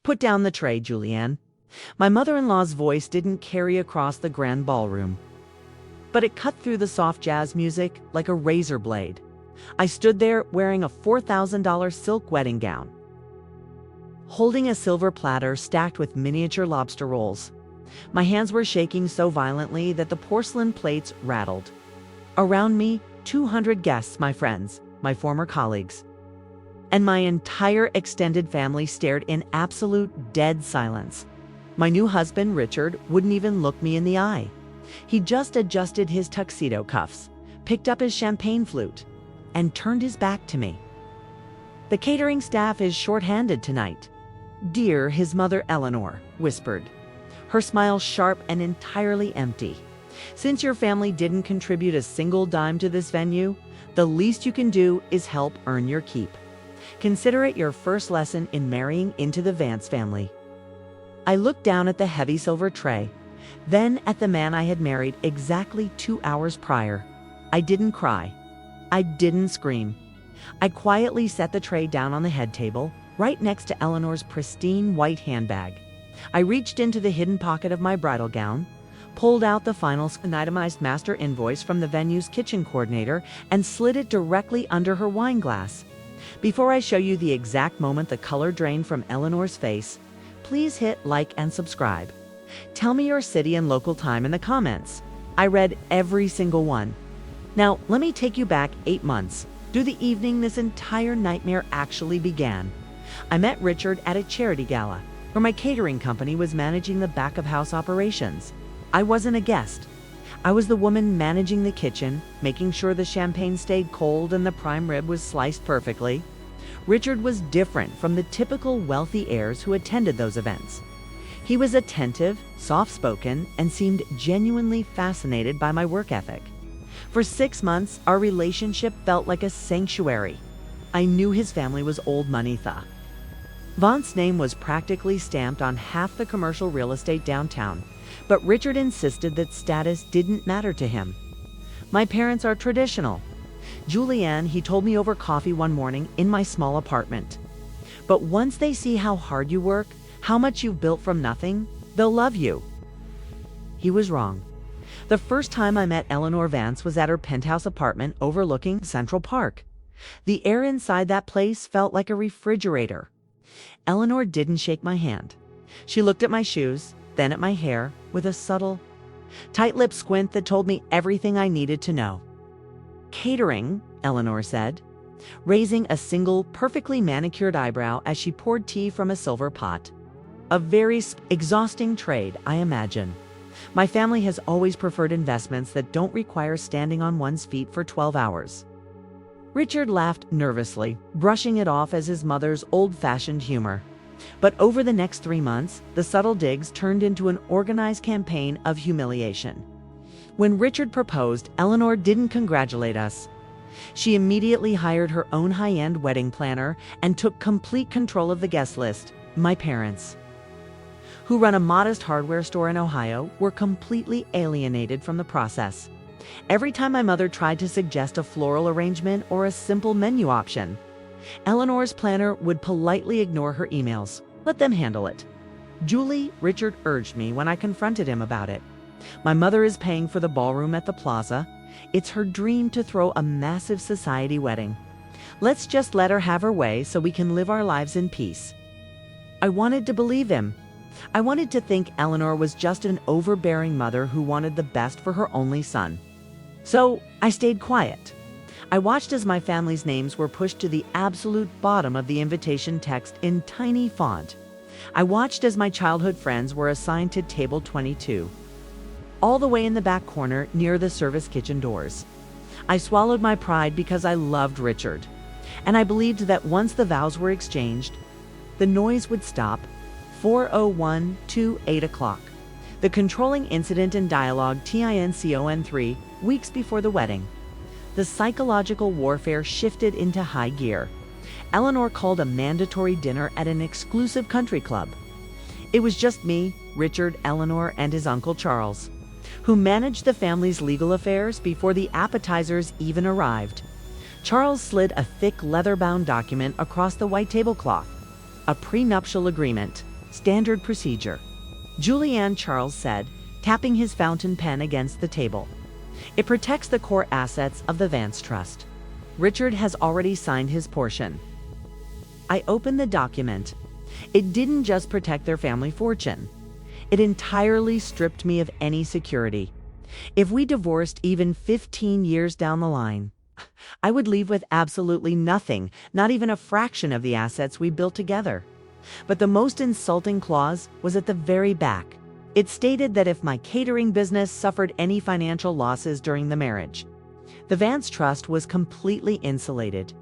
Put down the tray, Julianne. My mother-in-law's voice didn't carry across the grand ballroom, but it cut through the soft jazz music like a razor blade. I stood there wearing a $4,000 silk wedding gown, holding a silver platter stacked with miniature lobster rolls. My hands were shaking so violently that the porcelain plates rattled. Around me, 200 guests, my friends, my former colleagues, and my entire extended family stared in absolute dead silence. My new husband, Richard, wouldn't even look me in the eye. He just adjusted his tuxedo cuffs, picked up his champagne flute, and turned his back to me. The catering staff is short-handed tonight, dear, his mother Eleanor whispered, her smile sharp and entirely empty. Since your family didn't contribute a single dime to this venue, the least you can do is help earn your keep. Consider it your first lesson in marrying into the Vance family. I looked down at the heavy silver tray, then at the man I had married exactly 2 hours prior. I didn't cry. I didn't scream. I quietly set the tray down on the head table, right next to Eleanor's pristine white handbag. I reached into the hidden pocket of my bridal gown, pulled out the final itemized master invoice from the venue's kitchen coordinator, and slid it directly under her wine glass. Before I show you the exact moment the color drained from Eleanor's face, please hit like and subscribe. Tell me your city and local time in the comments. I read every single one. Now, let me take you back 8 months, to the evening this entire nightmare actually began. I met Richard at a charity gala, where my catering company was managing the back-of-house operations. I wasn't a guest. I was the woman managing the kitchen, making sure the champagne stayed cold and the prime rib was sliced perfectly. Richard was different from the typical wealthy heirs who attended those events. He was attentive, soft-spoken, and seemed genuinely fascinated by my work ethic. For 6 months, our relationship felt like a sanctuary. I knew his family was old money. Vance's name was practically stamped on half the commercial real estate downtown, but Richard insisted that status didn't matter to him. My parents are traditional. Julianne, he told me over coffee one morning in my small apartment. But once they see how hard you work, how much you've built from nothing, they'll love you. He was wrong. The first time I met Eleanor Vance was at her penthouse apartment overlooking Central Park. The air inside that place felt like a refrigerator. Eleanor didn't shake my hand. She looked at my shoes, then at my hair, with a subtle, tight-lipped squint that told me everything I needed to know. Catering, Eleanor said, raising a single, perfectly manicured eyebrow as she poured tea from a silver pot. A very exhausting trade, I imagine. My family has always preferred investments that don't require standing on one's feet for 12 hours. Richard laughed nervously, brushing it off as his mother's old-fashioned humor. But over the next 3 months, the subtle digs turned into an organized campaign of humiliation. When Richard proposed, Eleanor didn't congratulate us. She immediately hired her own high-end wedding planner and took complete control of the guest list. My parents, who run a modest hardware store in Ohio, were completely alienated from the process. Every time my mother tried to suggest a floral arrangement or a simple menu option, Eleanor's planner would politely ignore her emails. Let them handle it. Julie, Richard urged me when I confronted him about it. My mother is paying for the ballroom at the plaza. It's her dream to throw a massive society wedding. Let's just let her have her way so we can live our lives in peace. I wanted to believe him. I wanted to think Eleanor was just an overbearing mother who wanted the best for her only son. So I stayed quiet. I watched as my family's names were pushed to the absolute bottom of the invitation text in tiny font. I watched as my childhood friends were assigned to table 22, all the way in the back corner near the service kitchen doors. I swallowed my pride because I loved Richard, and I believed that once the vows were exchanged, the noise would stop. 4:01 to 8 o'clock. The controlling incident in dialogue TINCON 3 weeks before the wedding. The psychological warfare shifted into high gear. Eleanor called a mandatory dinner at an exclusive country club. It was just me, Richard, Eleanor, and his uncle Charles, who managed the family's legal affairs before the appetizers even arrived. Charles slid a thick leather-bound document across the white tablecloth, a prenuptial agreement. Standard procedure, Julianne Charles said, tapping his fountain pen against the table. It protects the core assets of the Vance Trust. Richard has already signed his portion. I opened the document. It didn't just protect their family fortune. It entirely stripped me of any security. If we divorced even 15 years down the line, I would leave with absolutely nothing, not even a fraction of the assets we built together. But the most insulting clause was at the very back. It stated that if my catering business suffered any financial losses during the marriage, the Vance Trust was completely insulated,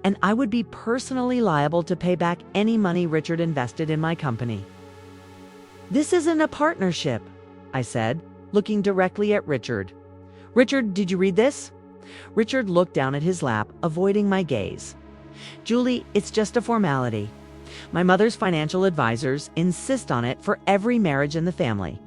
and I would be personally liable to pay back any money Richard invested in my company. "This isn't a partnership," I said, looking directly at Richard. "Richard, did you read this?" Richard looked down at his lap, avoiding my gaze. "Julie, it's just a formality. My mother's financial advisors insist on it for every marriage in the family.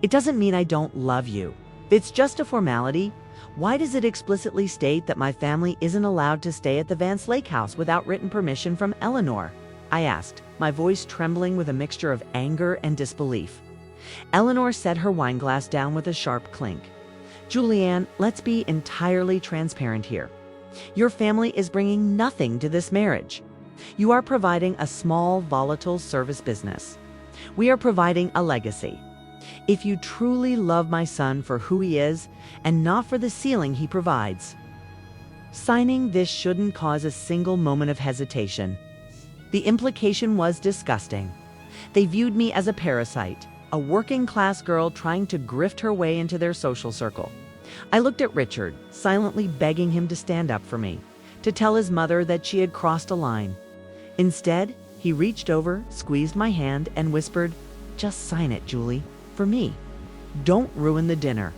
It doesn't mean I don't love you. It's just a formality. Why does it explicitly state that my family isn't allowed to stay at the Vance Lake House without written permission from Eleanor?" I asked, my voice trembling with a mixture of anger and disbelief. Eleanor set her wineglass down with a sharp clink. "Julianne, let's be entirely transparent here. Your family is bringing nothing to this marriage. You are providing a small, volatile service business. We are providing a legacy. If you truly love my son for who he is and not for the ceiling he provides, signing this shouldn't cause a single moment of hesitation." The implication was disgusting. They viewed me as a parasite, a working-class girl trying to grift her way into their social circle. I looked at Richard, silently begging him to stand up for me, to tell his mother that she had crossed a line. Instead, he reached over, squeezed my hand, and whispered, "Just sign it, Julie, for me. Don't ruin the dinner."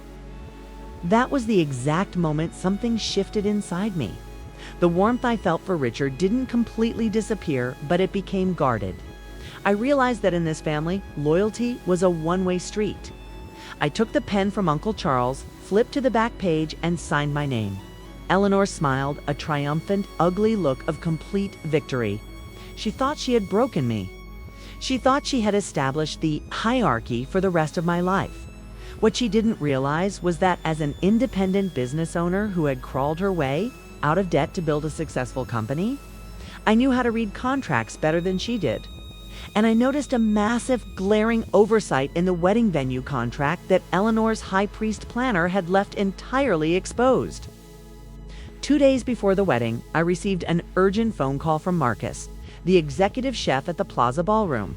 That was the exact moment something shifted inside me. The warmth I felt for Richard didn't completely disappear, but it became guarded. I realized that in this family, loyalty was a one-way street. I took the pen from Uncle Charles, flipped to the back page, and signed my name. Eleanor smiled, a triumphant, ugly look of complete victory. She thought she had broken me. She thought she had established the hierarchy for the rest of my life. What she didn't realize was that as an independent business owner who had crawled her way out of debt to build a successful company, I knew how to read contracts better than she did. And I noticed a massive, glaring oversight in the wedding venue contract that Eleanor's high priest planner had left entirely exposed. 2 days before the wedding, I received an urgent phone call from Marcus, the executive chef at the Plaza Ballroom.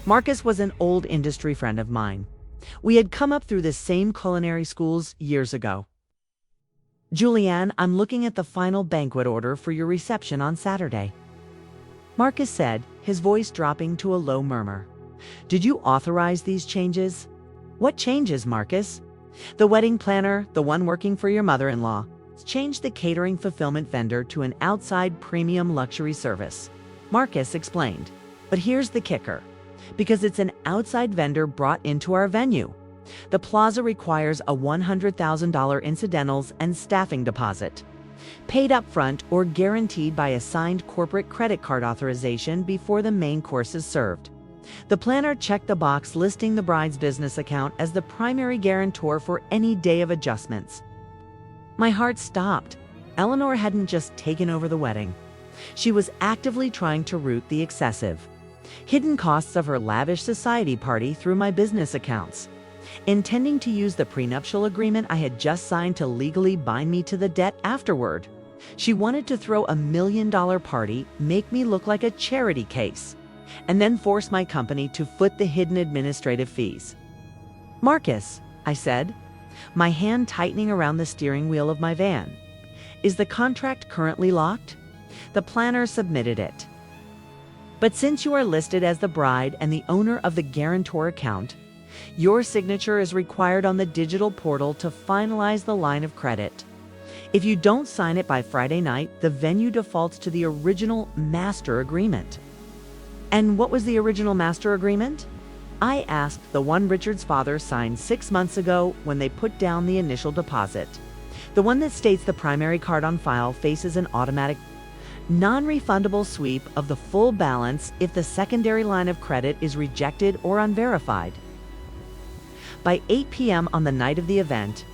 Marcus was an old industry friend of mine. We had come up through the same culinary schools years ago. "Julianne, I'm looking at the final banquet order for your reception on Saturday," Marcus said, his voice dropping to a low murmur. "Did you authorize these changes?" "What changes, Marcus?" "The wedding planner, the one working for your mother-in-law, changed the catering fulfillment vendor to an outside premium luxury service," Marcus explained. "But here's the kicker. Because it's an outside vendor brought into our venue, the plaza requires a $100,000 incidentals and staffing deposit, paid up front or guaranteed by a signed corporate credit card authorization before the main course is served. The planner checked the box listing the bride's business account as the primary guarantor for any day of adjustments." My heart stopped. Eleanor hadn't just taken over the wedding. She was actively trying to root the excessive, hidden costs of her lavish society party through my business accounts. Intending to use the prenuptial agreement I had just signed to legally bind me to the debt afterward, she wanted to throw a $1 million party, make me look like a charity case, and then force my company to foot the hidden administrative fees. "Marcus," I said, my hand tightening around the steering wheel of my van, "is the contract currently locked?" The planner submitted it. "But since you are listed as the bride and the owner of the guarantor account, your signature is required on the digital portal to finalize the line of credit. If you don't sign it by Friday night, the venue defaults to the original master agreement." "And what was the original master agreement?" I asked. "The one Richard's father signed 6 months ago when they put down the initial deposit. The one that states the primary card on file faces an automatic..." Non-refundable sweep of the full balance if the secondary line of credit is rejected or unverified. By 8 p.m. on the night of the event,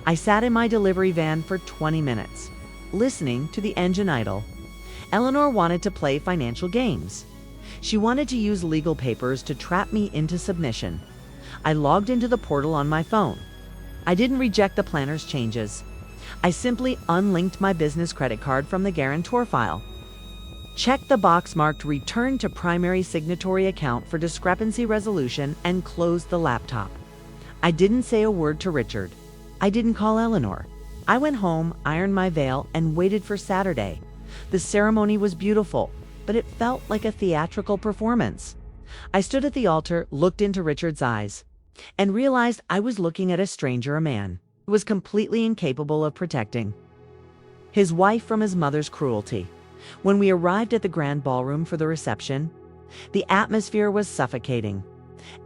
I sat in my delivery van for 20 minutes, listening to the engine idle. Eleanor wanted to play financial games. She wanted to use legal papers to trap me into submission. I logged into the portal on my phone. I didn't reject the planner's changes. I simply unlinked my business credit card from the guarantor file. Checked the box marked Return to Primary Signatory Account for discrepancy resolution and closed the laptop. I didn't say a word to Richard. I didn't call Eleanor. I went home, ironed my veil, and waited for Saturday. The ceremony was beautiful, but it felt like a theatrical performance. I stood at the altar, looked into Richard's eyes, and realized I was looking at a stranger, a man who was completely incapable of protecting his wife from his mother's cruelty. When we arrived at the grand ballroom for the reception, the atmosphere was suffocating.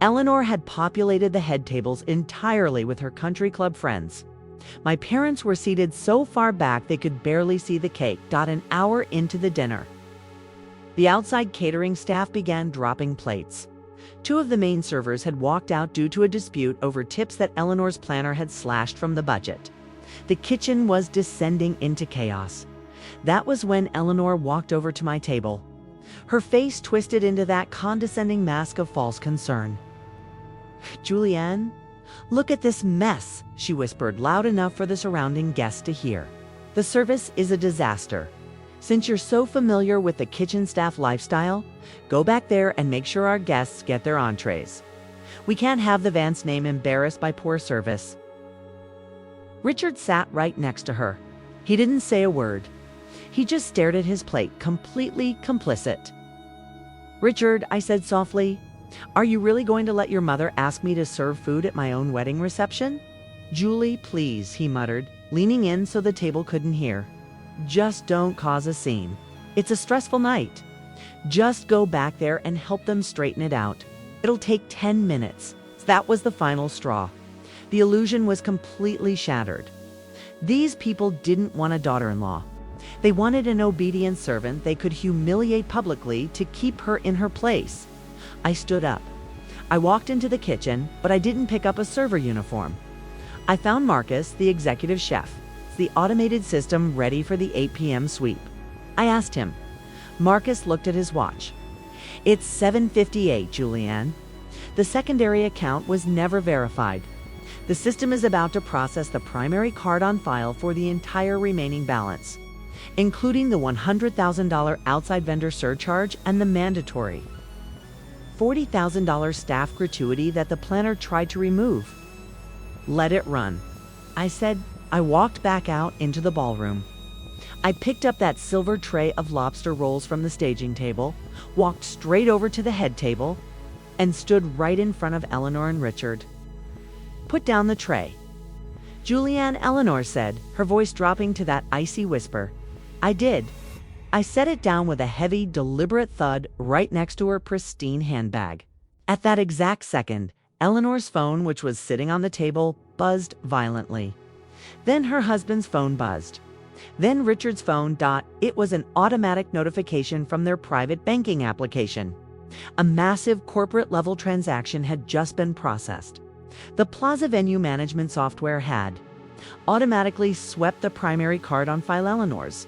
Eleanor had populated the head tables entirely with her country club friends. My parents were seated so far back they could barely see the cake. An hour into the dinner, the outside catering staff began dropping plates. Two of the main servers had walked out due to a dispute over tips that Eleanor's planner had slashed from the budget. The kitchen was descending into chaos. That was when Eleanor walked over to my table. Her face twisted into that condescending mask of false concern. "Julianne, look at this mess," she whispered loud enough for the surrounding guests to hear. "The service is a disaster. Since you're so familiar with the kitchen staff lifestyle, go back there and make sure our guests get their entrees. We can't have the Vance name embarrassed by poor service." Richard sat right next to her. He didn't say a word. He just stared at his plate, completely complicit. "Richard," I said softly, "are you really going to let your mother ask me to serve food at my own wedding reception?" "Julie, please," he muttered, leaning in so the table couldn't hear. "Just don't cause a scene. It's a stressful night. Just go back there and help them straighten it out. It'll take 10 minutes. That was the final straw. The illusion was completely shattered. These people didn't want a daughter-in-law. They wanted an obedient servant they could humiliate publicly to keep her in her place. I stood up. I walked into the kitchen, but I didn't pick up a server uniform. I found Marcus, the executive chef, the automated system ready for the 8 p.m. sweep. I asked him. Marcus looked at his watch. "It's 7:58, Julianne. The secondary account was never verified. The system is about to process the primary card on file for the entire remaining balance, including the $100,000 outside vendor surcharge and the mandatory $40,000 staff gratuity that the planner tried to remove. Let it run," I said. I walked back out into the ballroom. I picked up that silver tray of lobster rolls from the staging table, walked straight over to the head table, and stood right in front of Eleanor and Richard. "Put down the tray." "Julianne," Eleanor said, her voice dropping to that icy whisper. I did. I set it down with a heavy, deliberate thud right next to her pristine handbag. At that exact second, Eleanor's phone, which was sitting on the table, buzzed violently. Then her husband's phone buzzed. Then Richard's phone. It was an automatic notification from their private banking application. A massive corporate-level transaction had just been processed. The Plaza venue management software had automatically swept the primary card on file, Eleanor's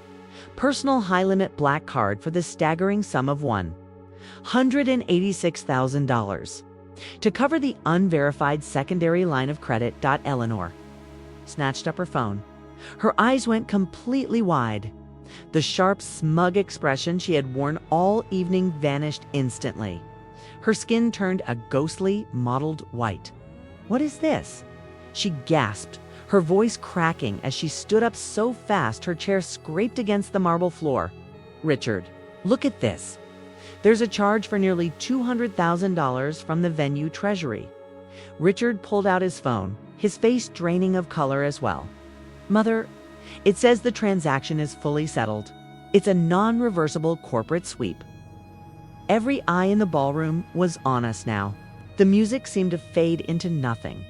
personal high-limit black card, for the staggering sum of $186,000 to cover the unverified secondary line of credit. Eleanor snatched up her phone. Her eyes went completely wide. The sharp, smug expression she had worn all evening vanished instantly. Her skin turned a ghostly, mottled white. "What is this?" she gasped, her voice cracking as she stood up so fast her chair scraped against the marble floor. "Richard, look at this. There's a charge for nearly $200,000 from the venue treasury." Richard pulled out his phone, his face draining of color as well. "Mother, it says the transaction is fully settled. It's a non-reversible corporate sweep." Every eye in the ballroom was on us now. The music seemed to fade into nothing.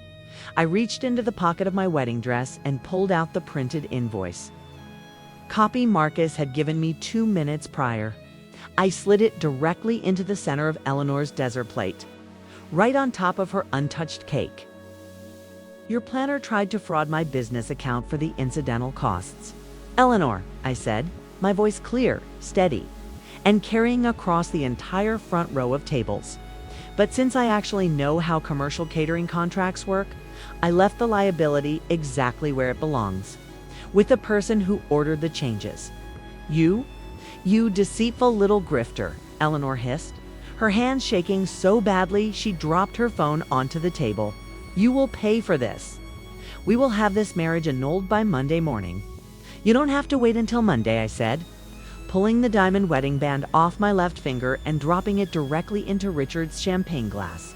I reached into the pocket of my wedding dress and pulled out the printed invoice. copy Marcus had given me 2 minutes prior. I slid it directly into the center of Eleanor's dessert plate, right on top of her untouched cake. Your planner tried to fraud my business account for the incidental costs. Eleanor, I said, my voice clear, steady, and carrying across the entire front row of tables. But since I actually know how commercial catering contracts work, I left the liability exactly where it belongs, with the person who ordered the changes. You deceitful little grifter, Eleanor hissed, her hands shaking so badly she dropped her phone onto the table. You will pay for this. We will have this marriage annulled by Monday morning. You don't have to wait until Monday, I said, pulling the diamond wedding band off my left finger and dropping it directly into Richard's champagne glass.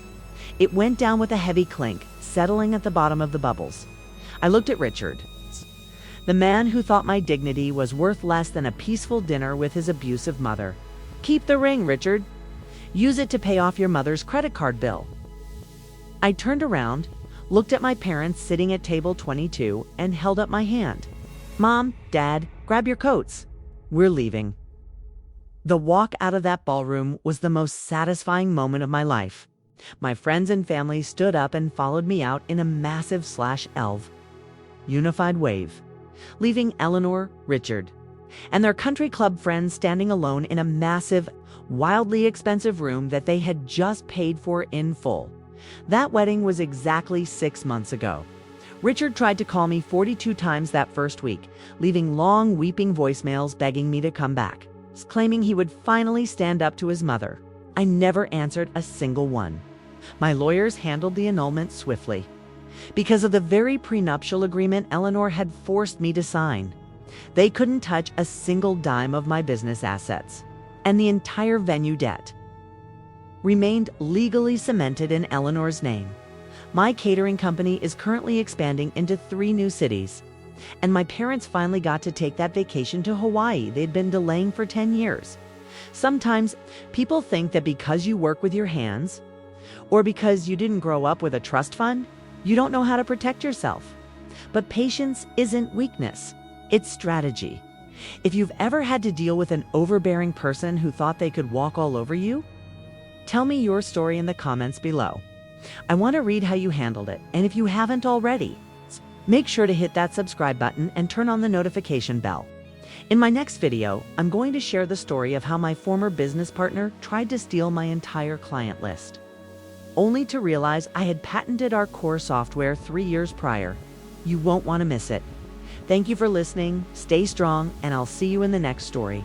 It went down with a heavy clink, settling at the bottom of the bubbles. I looked at Richard, the man who thought my dignity was worth less than a peaceful dinner with his abusive mother. Keep the ring, Richard. Use it to pay off your mother's credit card bill. I turned around, looked at my parents sitting at table 22, and held up my hand. Mom, Dad, grab your coats. We're leaving. The walk out of that ballroom was the most satisfying moment of my life. My friends and family stood up and followed me out in a massive /L unified wave, leaving Eleanor, Richard, and their country club friends standing alone in a massive, wildly expensive room that they had just paid for in full. That wedding was exactly 6 months ago. Richard tried to call me 42 times that first week, leaving long, weeping voicemails begging me to come back, claiming he would finally stand up to his mother. I never answered a single one. My lawyers handled the annulment swiftly, because of the very prenuptial agreement Eleanor had forced me to sign. They couldn't touch a single dime of my business assets, and the entire venue debt remained legally cemented in Eleanor's name. My catering company is currently expanding into 3 new cities, and my parents finally got to take that vacation to Hawaii they'd been delaying for 10 years. Sometimes people think that because you work with your hands, or because you didn't grow up with a trust fund, you don't know how to protect yourself. But patience isn't weakness, it's strategy. If you've ever had to deal with an overbearing person who thought they could walk all over you, tell me your story in the comments below. I want to read how you handled it, and if you haven't already, make sure to hit that subscribe button and turn on the notification bell. In my next video, I'm going to share the story of how my former business partner tried to steal my entire client list, only to realize I had patented our core software 3 years prior. You won't want to miss it. Thank you for listening, stay strong, and I'll see you in the next story.